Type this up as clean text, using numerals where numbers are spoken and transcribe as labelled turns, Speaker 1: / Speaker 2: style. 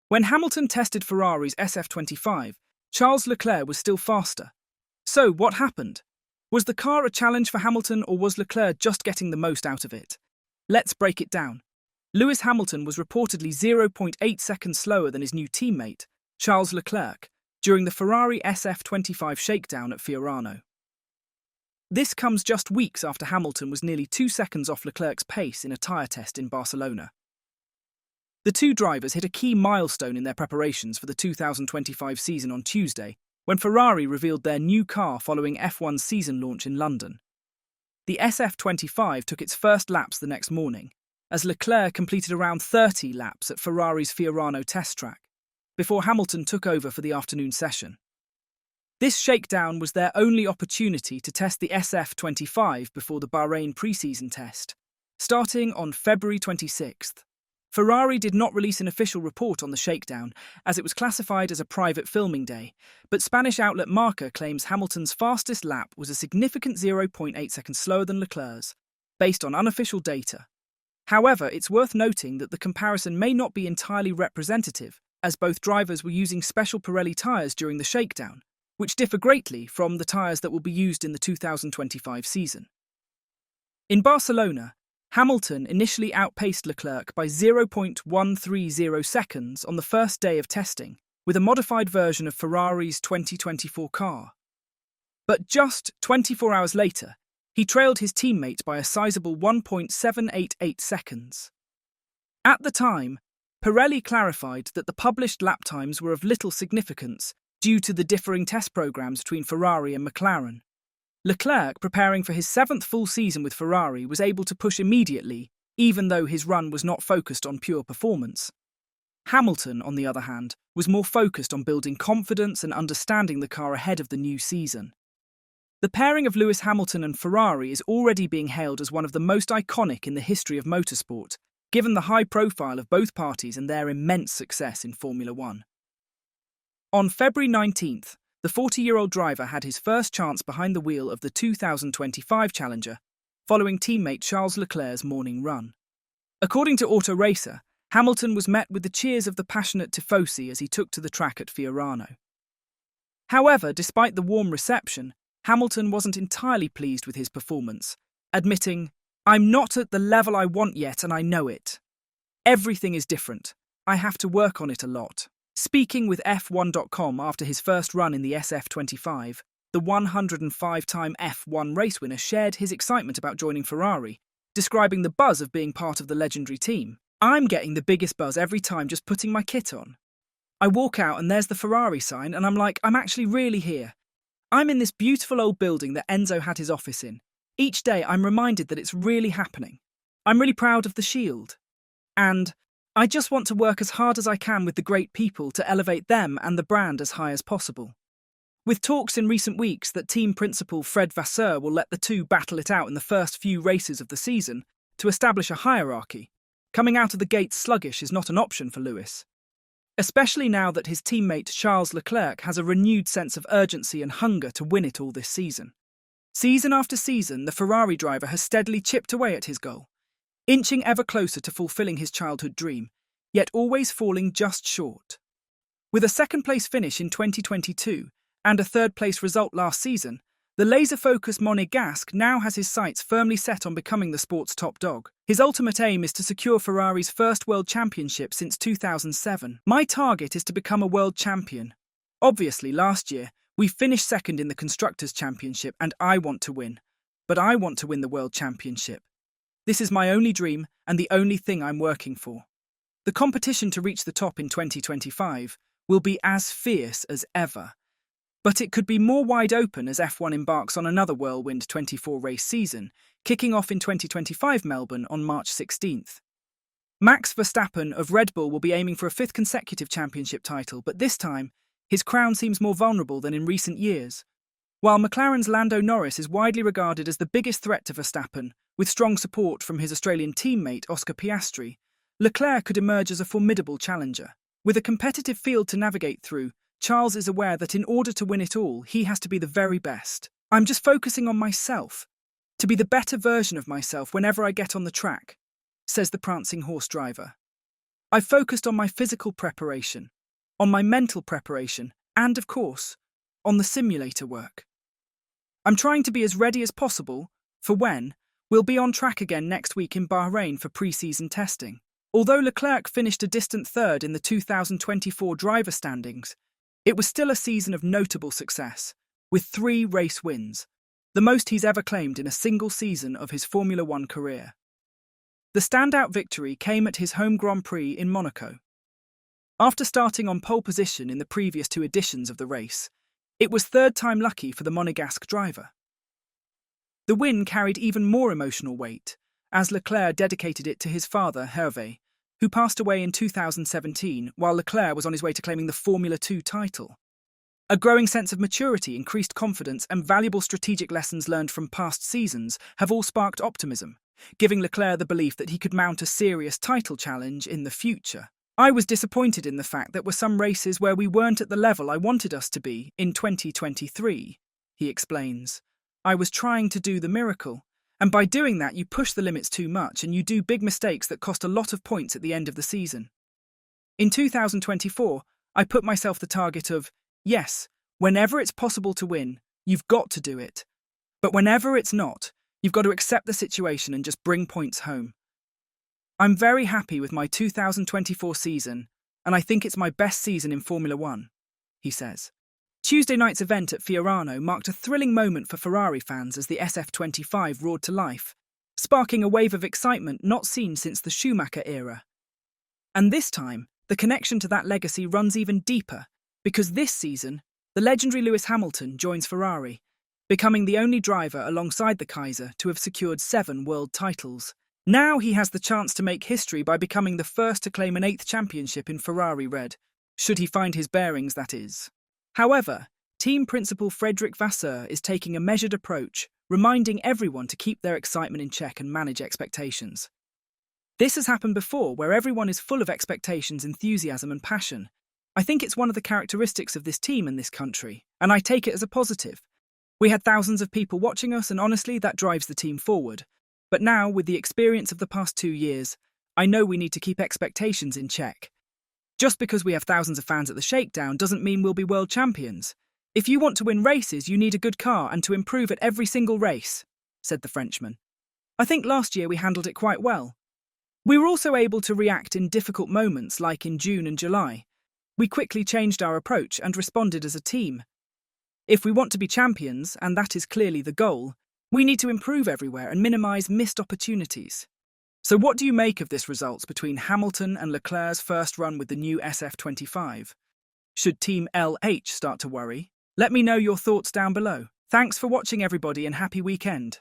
Speaker 1: When Hamilton tested Ferrari's SF25, Charles Leclerc was still faster. So, what happened? Was the car a challenge for Hamilton, or was Leclerc just getting the most out of it? Let's break it down. Lewis Hamilton was reportedly 0.8 seconds slower than his new teammate, Charles Leclerc, during the Ferrari SF25 shakedown at Fiorano. This comes just weeks after Hamilton was nearly 2 seconds off Leclerc's pace in a tyre test in Barcelona. The two drivers hit a key milestone in their preparations for the 2025 season on Tuesday, when Ferrari revealed their new car following F1's season launch in London. The SF25 took its first laps the next morning, as Leclerc completed around 30 laps at Ferrari's Fiorano test track, before Hamilton took over for the afternoon session. This shakedown was their only opportunity to test the SF25 before the Bahrain pre-season test, starting on February 26th. Ferrari did not release an official report on the shakedown, as it was classified as a private filming day, but Spanish outlet Marca claims Hamilton's fastest lap was a significant 0.8 seconds slower than Leclerc's, based on unofficial data. However, it's worth noting that the comparison may not be entirely representative, as both drivers were using special Pirelli tyres during the shakedown, which differ greatly from the tyres that will be used in the 2025 season. In Barcelona, Hamilton initially outpaced Leclerc by 0.130 seconds on the first day of testing, with a modified version of Ferrari's 2024 car. But just 24 hours later, he trailed his teammate by a sizable 1.788 seconds. At the time, Pirelli clarified that the published lap times were of little significance due to the differing test programs between Ferrari and McLaren. Leclerc, preparing for his 7th full season with Ferrari, was able to push immediately, even though his run was not focused on pure performance. Hamilton, on the other hand, was more focused on building confidence and understanding the car ahead of the new season. The pairing of Lewis Hamilton and Ferrari is already being hailed as one of the most iconic in the history of motorsport, given the high profile of both parties and their immense success in Formula One. On February 19th, the 40-year-old driver had his first chance behind the wheel of the 2025 Challenger, following teammate Charles Leclerc's morning run. According to Auto Racer, Hamilton was met with the cheers of the passionate tifosi as he took to the track at Fiorano. However, despite the warm reception, Hamilton wasn't entirely pleased with his performance, admitting, "I'm not at the level I want yet and I know it. Everything is different. I have to work on it a lot." Speaking with F1.com after his first run in the SF25, the 105-time F1 race winner shared his excitement about joining Ferrari, describing the buzz of being part of the legendary team. "I'm getting the biggest buzz every time just putting my kit on. I walk out and there's the Ferrari sign and I'm like, I'm actually really here. I'm in this beautiful old building that Enzo had his office in. Each day I'm reminded that it's really happening. I'm really proud of the Shield. And I just want to work as hard as I can with the great people to elevate them and the brand as high as possible." With talks in recent weeks that team principal Fred Vasseur will let the two battle it out in the first few races of the season to establish a hierarchy, coming out of the gates sluggish is not an option for Lewis. Especially now that his teammate Charles Leclerc has a renewed sense of urgency and hunger to win it all this season. Season after season, the Ferrari driver has steadily chipped away at his goal, inching ever closer to fulfilling his childhood dream, yet always falling just short. With a second-place finish in 2022 and a third-place result last season, the laser-focused Monegasque now has his sights firmly set on becoming the sport's top dog. His ultimate aim is to secure Ferrari's first world championship since 2007. "My target is to become a world champion. Obviously, last year, we finished second in the Constructors' Championship and I want to win. But I want to win the World Championship. This is my only dream and the only thing I'm working for." The competition to reach the top in 2025 will be as fierce as ever, but it could be more wide open as F1 embarks on another whirlwind 24-race season, kicking off in 2025 Melbourne on March 16th. Max Verstappen of Red Bull will be aiming for a 5th consecutive championship title, but this time, his crown seems more vulnerable than in recent years. While McLaren's Lando Norris is widely regarded as the biggest threat to Verstappen, with strong support from his Australian teammate Oscar Piastri, Leclerc could emerge as a formidable challenger. With a competitive field to navigate through, Charles is aware that in order to win it all, he has to be the very best. "I'm just focusing on myself, to be the better version of myself whenever I get on the track," says the prancing horse driver. I've focused on my physical preparation, on my mental preparation, and, of course, on the simulator work. I'm trying to be as ready as possible for when we'll be on track again next week in Bahrain for pre-season testing. Although Leclerc finished a distant third in the 2024 driver standings, it was still a season of notable success, with 3 race wins, the most he's ever claimed in a single season of his Formula One career. The standout victory came at his home Grand Prix in Monaco. After starting on pole position in the previous 2 editions of the race, it was third time lucky for the Monegasque driver. The win carried even more emotional weight, as Leclerc dedicated it to his father, Hervé, who passed away in 2017 while Leclerc was on his way to claiming the Formula 2 title. A growing sense of maturity, increased confidence, and valuable strategic lessons learned from past seasons have all sparked optimism, giving Leclerc the belief that he could mount a serious title challenge in the future. I was disappointed in the fact that there were some races where we weren't at the level I wanted us to be in 2023, he explains. I was trying to do the miracle, and by doing that you push the limits too much and you do big mistakes that cost a lot of points at the end of the season. In 2024, I put myself the target of, yes, whenever it's possible to win, you've got to do it. But whenever it's not, you've got to accept the situation and just bring points home. I'm very happy with my 2024 season, and I think it's my best season in Formula One, he says. Tuesday night's event at Fiorano marked a thrilling moment for Ferrari fans as the SF25 roared to life, sparking a wave of excitement not seen since the Schumacher era. And this time, the connection to that legacy runs even deeper, because this season, the legendary Lewis Hamilton joins Ferrari, becoming the only driver alongside the Kaiser to have secured 7 world titles. Now he has the chance to make history by becoming the first to claim an 8th championship in Ferrari red, should he find his bearings, that is. However, team principal Frédéric Vasseur is taking a measured approach, reminding everyone to keep their excitement in check and manage expectations. This has happened before, where everyone is full of expectations, enthusiasm and passion. I think it's one of the characteristics of this team and this country, and I take it as a positive. We had thousands of people watching us, and honestly, that drives the team forward. But now, with the experience of the past 2 years, I know we need to keep expectations in check. Just because we have thousands of fans at the Shakedown doesn't mean we'll be world champions. If you want to win races, you need a good car and to improve at every single race, said the Frenchman. I think last year we handled it quite well. We were also able to react in difficult moments like in June and July. We quickly changed our approach and responded as a team. If we want to be champions, and that is clearly the goal, we need to improve everywhere and minimise missed opportunities. So what do you make of this results between Hamilton and Leclerc's first run with the new SF25? Should Team LH start to worry? Let me know your thoughts down below. Thanks for watching everybody and happy weekend.